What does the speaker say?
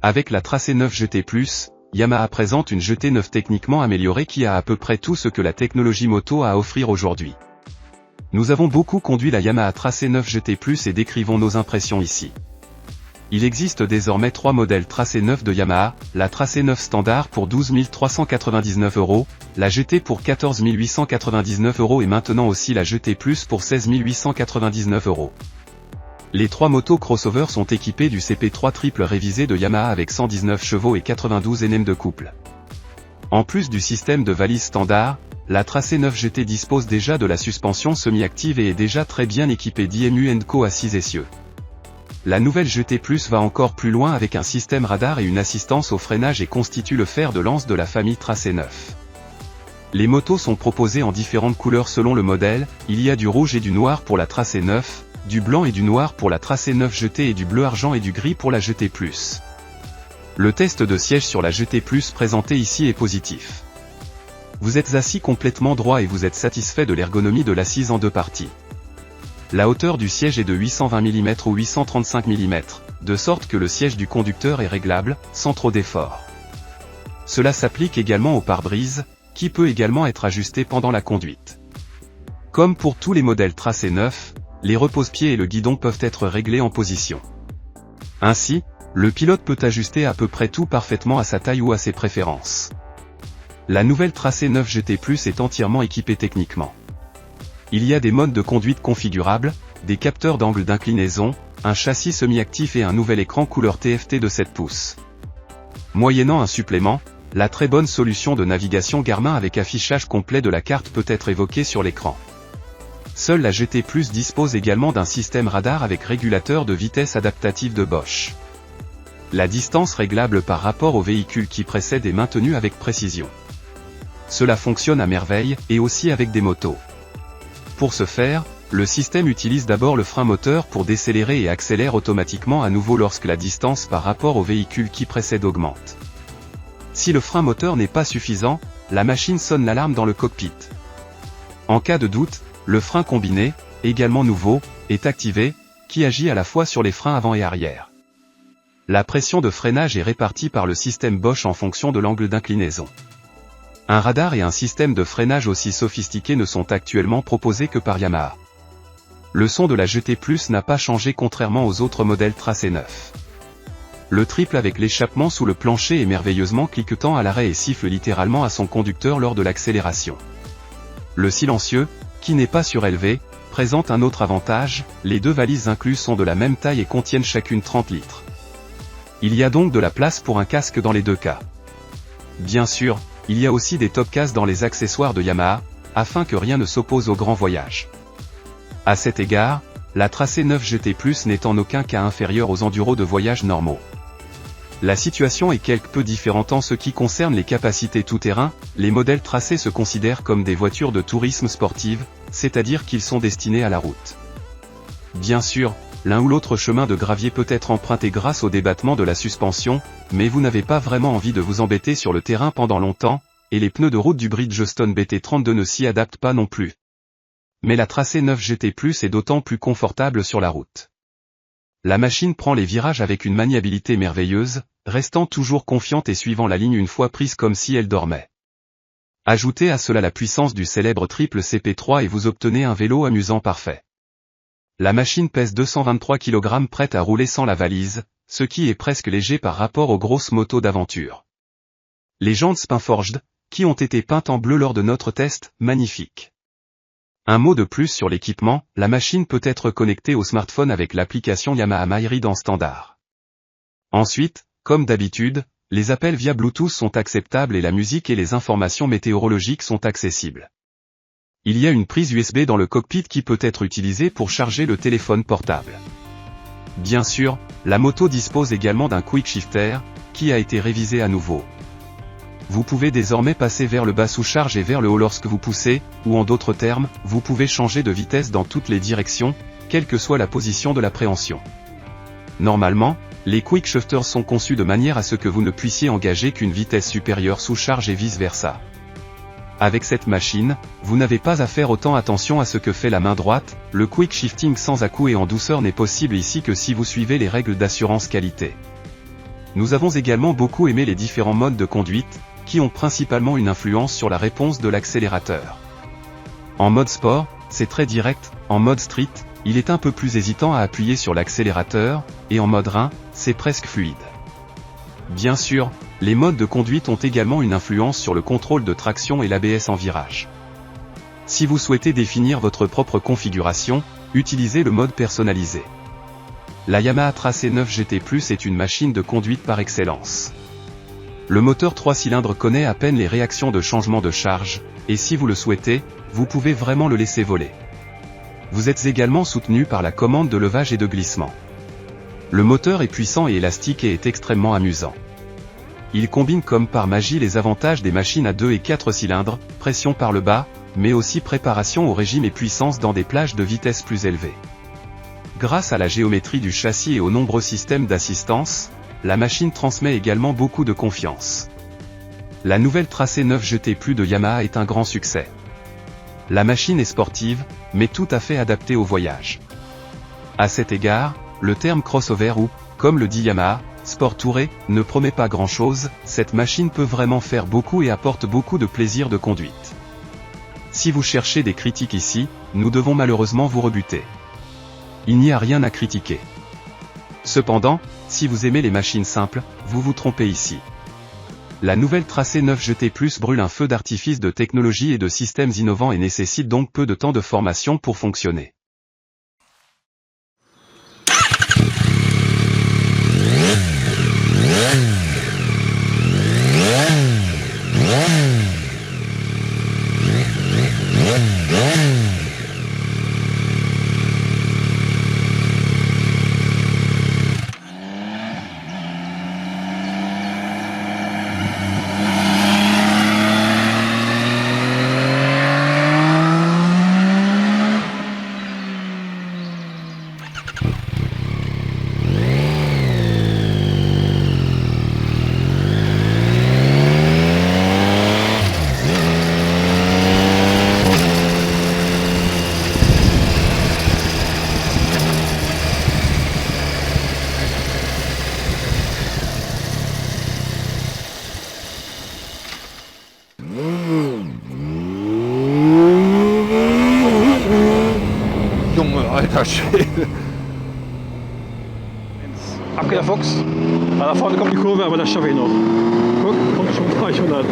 Avec la Tracé 9 GT+, Yamaha présente une GT 9 techniquement améliorée qui a à peu près tout ce que la technologie moto a à offrir aujourd'hui. Nous avons beaucoup conduit la Yamaha Tracé 9 GT+, et décrivons nos impressions ici. Il existe désormais 3 modèles Tracé 9 de Yamaha, la Tracé 9 standard pour 12 399 €, la GT pour 14 899 € et maintenant aussi la GT+ pour 16 899 €. Les 3 motos crossover sont équipées du CP3 triple révisé de Yamaha avec 119 chevaux et 92 Nm de couple. En plus du système de valise standard, la Tracé 9 GT dispose déjà de la suspension semi-active et est déjà très bien équipée d'IMU & Co à 6 essieux. La nouvelle GT+ va encore plus loin avec un système radar et une assistance au freinage et constitue le fer de lance de la famille Tracé 9. Les motos sont proposées en différentes couleurs selon le modèle, il y a du rouge et du noir pour la Tracé 9, du blanc et du noir pour la Tracé 9 GT et du bleu argent et du gris pour la GT+. Le test de siège sur la GT+ présenté ici est positif. Vous êtes assis complètement droit et vous êtes satisfait de l'ergonomie de l'assise en 2 parties. La hauteur du siège est de 820 mm ou 835 mm, de sorte que le siège du conducteur est réglable, sans trop d'effort. Cela s'applique également au pare-brise, qui peut également être ajusté pendant la conduite. Comme pour tous les modèles Tracé 9, les repose-pieds et le guidon peuvent être réglés en position. Ainsi, le pilote peut ajuster à peu près tout parfaitement à sa taille ou à ses préférences. La nouvelle Tracé 9 GT+ est entièrement équipée techniquement. Il y a des modes de conduite configurables, des capteurs d'angle d'inclinaison, un châssis semi-actif et un nouvel écran couleur TFT de 7 pouces. Moyennant un supplément, la très bonne solution de navigation Garmin avec affichage complet de la carte peut être évoquée sur l'écran. Seule la GT+ dispose également d'un système radar avec régulateur de vitesse adaptative de Bosch. La distance réglable par rapport au véhicule qui précède est maintenue avec précision. Cela fonctionne à merveille, et aussi avec des motos. Pour ce faire, le système utilise d'abord le frein moteur pour décélérer et accélère automatiquement à nouveau lorsque la distance par rapport au véhicule qui précède augmente. Si le frein moteur n'est pas suffisant, la machine sonne l'alarme dans le cockpit. En cas de doute, le frein combiné, également nouveau, est activé, qui agit à la fois sur les freins avant et arrière. La pression de freinage est répartie par le système Bosch en fonction de l'angle d'inclinaison. Un radar et un système de freinage aussi sophistiqués ne sont actuellement proposés que par Yamaha. Le son de la GT+ n'a pas changé contrairement aux autres modèles Tracé 9. Le triple avec l'échappement sous le plancher est merveilleusement cliquetant à l'arrêt et siffle littéralement à son conducteur lors de l'accélération. Le silencieux, qui n'est pas surélevé, présente un autre avantage, les 2 valises incluses sont de la même taille et contiennent chacune 30 litres. Il y a donc de la place pour un casque dans les 2 cas. Bien sûr, il y a aussi des top cases dans les accessoires de Yamaha, afin que rien ne s'oppose au grand voyage. À cet égard, la Tracé 9 GT+ n'est en aucun cas inférieure aux enduros de voyage normaux. La situation est quelque peu différente en ce qui concerne les capacités tout-terrain, les modèles Tracé se considèrent comme des voitures de tourisme sportive, c'est-à-dire qu'ils sont destinés à la route. Bien sûr, l'un ou l'autre chemin de gravier peut être emprunté grâce au débattement de la suspension, mais vous n'avez pas vraiment envie de vous embêter sur le terrain pendant longtemps, et les pneus de route du Bridgestone BT32 ne s'y adaptent pas non plus. Mais la Tracé 9 GT+ est d'autant plus confortable sur la route. La machine prend les virages avec une maniabilité merveilleuse, restant toujours confiante et suivant la ligne une fois prise comme si elle dormait. Ajoutez à cela la puissance du célèbre triple CP3 et vous obtenez un vélo amusant parfait. La machine pèse 223 kg prête à rouler sans la valise, ce qui est presque léger par rapport aux grosses motos d'aventure. Les jantes Spinforged, qui ont été peintes en bleu lors de notre test, magnifiques. Un mot de plus sur l'équipement, la machine peut être connectée au smartphone avec l'application Yamaha MyRide en standard. Ensuite, comme d'habitude, les appels via Bluetooth sont acceptables et la musique et les informations météorologiques sont accessibles. Il y a une prise USB dans le cockpit qui peut être utilisée pour charger le téléphone portable. Bien sûr, la moto dispose également d'un quick shifter, qui a été révisé à nouveau. Vous pouvez désormais passer vers le bas sous charge et vers le haut lorsque vous poussez, ou en d'autres termes, vous pouvez changer de vitesse dans toutes les directions, quelle que soit la position de l'appréhension. Normalement, les quick shifters sont conçus de manière à ce que vous ne puissiez engager qu'une vitesse supérieure sous charge et vice-versa. Avec cette machine, vous n'avez pas à faire autant attention à ce que fait la main droite, le quick shifting sans à-coups et en douceur n'est possible ici que si vous suivez les règles d'assurance qualité. Nous avons également beaucoup aimé les différents modes de conduite, qui ont principalement une influence sur la réponse de l'accélérateur. En mode sport, c'est très direct, en mode street, il est un peu plus hésitant à appuyer sur l'accélérateur, et en mode rein, c'est presque fluide. Bien sûr, les modes de conduite ont également une influence sur le contrôle de traction et l'ABS en virage. Si vous souhaitez définir votre propre configuration, utilisez le mode personnalisé. La Yamaha Tracé 9 GT+ est une machine de conduite par excellence. Le moteur 3 cylindres connaît à peine les réactions de changement de charge, et si vous le souhaitez, vous pouvez vraiment le laisser voler. Vous êtes également soutenu par la commande de levage et de glissement. Le moteur est puissant et élastique et est extrêmement amusant. Il combine comme par magie les avantages des machines à 2 et 4 cylindres, pression par le bas, mais aussi préparation au régime et puissance dans des plages de vitesse plus élevées. Grâce à la géométrie du châssis et aux nombreux systèmes d'assistance, la machine transmet également beaucoup de confiance. La nouvelle Tracé 9 GT+ de Yamaha est un grand succès. La machine est sportive, mais tout à fait adaptée au voyage. À cet égard, le terme crossover ou, comme le dit Yamaha, sport touré, ne promet pas grand-chose, cette machine peut vraiment faire beaucoup et apporte beaucoup de plaisir de conduite. Si vous cherchez des critiques ici, nous devons malheureusement vous rebuter. Il n'y a rien à critiquer. Cependant, si vous aimez les machines simples, vous vous trompez ici. La nouvelle Tracé 9 GT+ brûle un feu d'artifice de technologie et de systèmes innovants et nécessite donc peu de temps de formation pour fonctionner. Junge, alter Schwede. Abgeht der Fuchs. Da vorne kommt die Kurve, aber das schaffe ich noch. Guck, kommt schon 300.